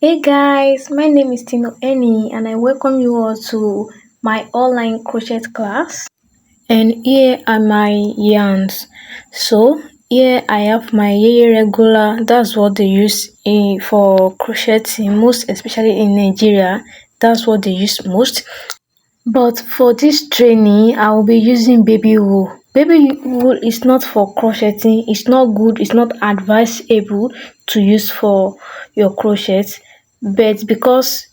Hey guys, my name is Tino Eni and I welcome you all to my online crochet class. And here are my yarns. So here I have my yeye regular. That's what they use for crocheting, most especially in Nigeria. That's what they use most. But for this training, I will be using baby wool. Baby wool is not for crocheting. It's not good. It's not advisable to use for your crochet. But because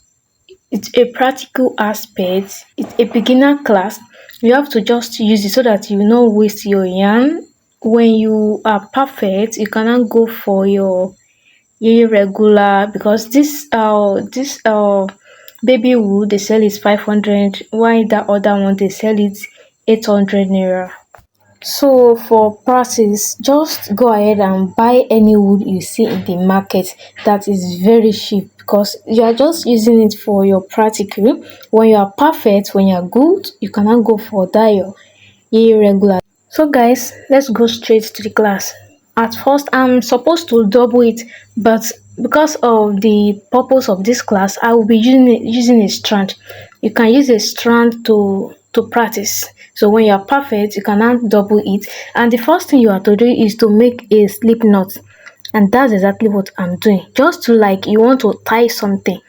it's a practical aspect, it's a beginner class, you have to just use it so that you not waste your yarn. When you are perfect, you cannot go for your irregular because this baby wool they sell is 500, while the other one they sell it 800 naira. So for practice, just go ahead and buy any wood you see in the market that is very cheap because you are just using it for your practical. When you are perfect, when you are good, you cannot go for that your irregular. So guys, let's go straight to the class. At first, I'm supposed to double it, but because of the purpose of this class, I will be using a strand. You can use a strand to practice. So when you are perfect, you cannot double it. And the first thing you have to do is to make a slip knot. And that's exactly what I'm doing. Just to like you want to tie something,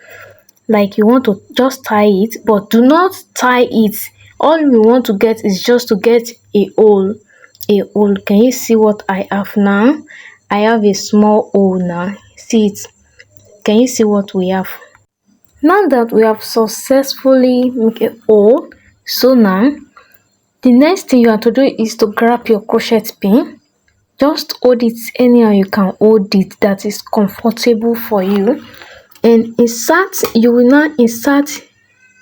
like you want to just tie it, but do not tie it. All you want to get is just to get a hole. Can you see what I have now? I have a small hole now. See it? Can you see what we have? Now that we have successfully make a hole, so now the next thing you have to do is to grab your crochet pin. Just hold it anyhow you can hold it that is comfortable for you, and you will now insert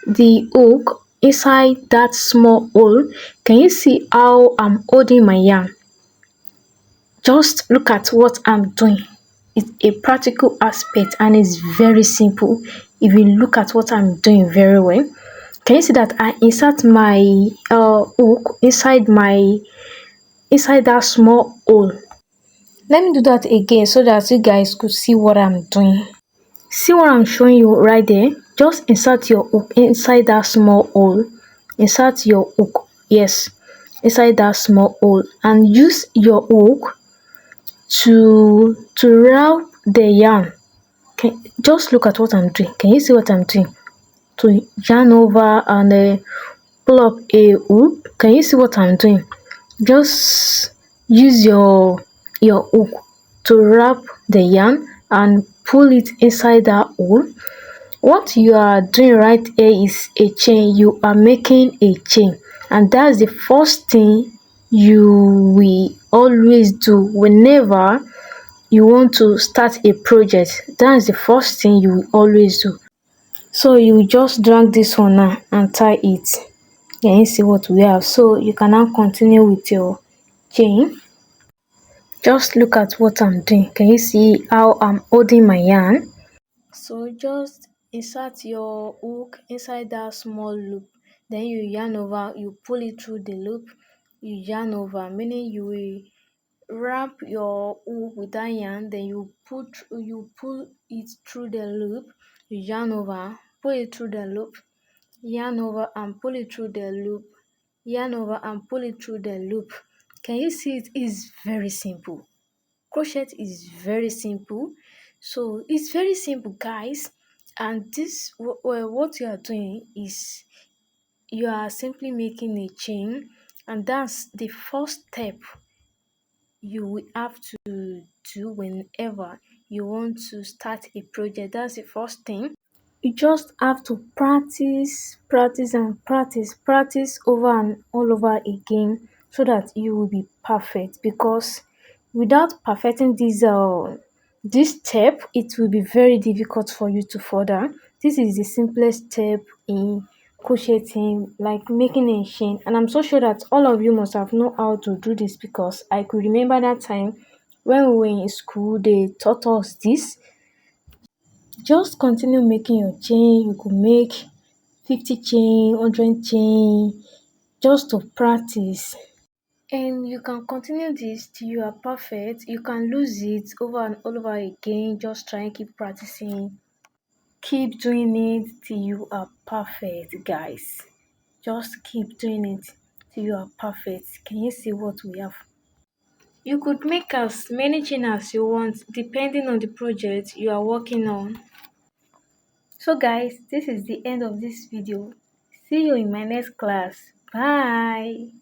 the hook inside that small hole. Can you see how I'm holding my yarn? Just look at what I'm doing. It's a practical aspect and it's very simple if you look at what I'm doing very well. Can you see that I insert my hook inside that small hole? Let me do that again so that you guys could see what I'm doing. See what I'm showing you right there? Just insert your hook inside that small hole. Insert your hook, yes, inside that small hole, and use your hook to wrap the yarn. Just look at what I'm doing. Can you see what I'm doing? To yarn over and pull up a hook. Can you see what I'm doing? Just use your hook to wrap the yarn and pull it inside that hole. What you are doing right here is a chain. You are making a chain, and that's the first thing you will always do whenever you want to start a project. That's the first thing you will always do. So you just drag this one now and tie it. Can you see what we have? So you can now continue with your chain. Just look at what I'm doing. Can you see how I'm holding my yarn? So just insert your hook inside that small loop, then you yarn over, you pull it through the loop, you yarn over, meaning you will wrap your hook with that yarn, then you pull it through the loop, you yarn over, pull it through the loop, yarn over and pull it through the loop, yarn over and pull it through the loop. Can you see it is very simple? Crochet is very simple. So it's very simple, guys. And what you are doing is you are simply making a chain, and that's the first step you will have to do whenever you want to start a project. That's the first thing. You just have to practice, practice and practice over and all over again so that you will be perfect, because without perfecting this step, it will be very difficult for you to further. This is the simplest step in crocheting, like making a chain, and I'm so sure that all of you must have know how to do this because I could remember that time when we were in school they taught us this. Just continue making your chain. You could make 50 chain, 100 chain, just to practice. And you can continue this till you are perfect. You can lose it over and all over again. Just try and keep practicing. keep doing it till you are perfect, guys. Just keep doing it till you are perfect. Can you see what we have? You could make as many chain as you want depending on the project you are working on. So guys, this is the end of this video. See you in my next class. Bye.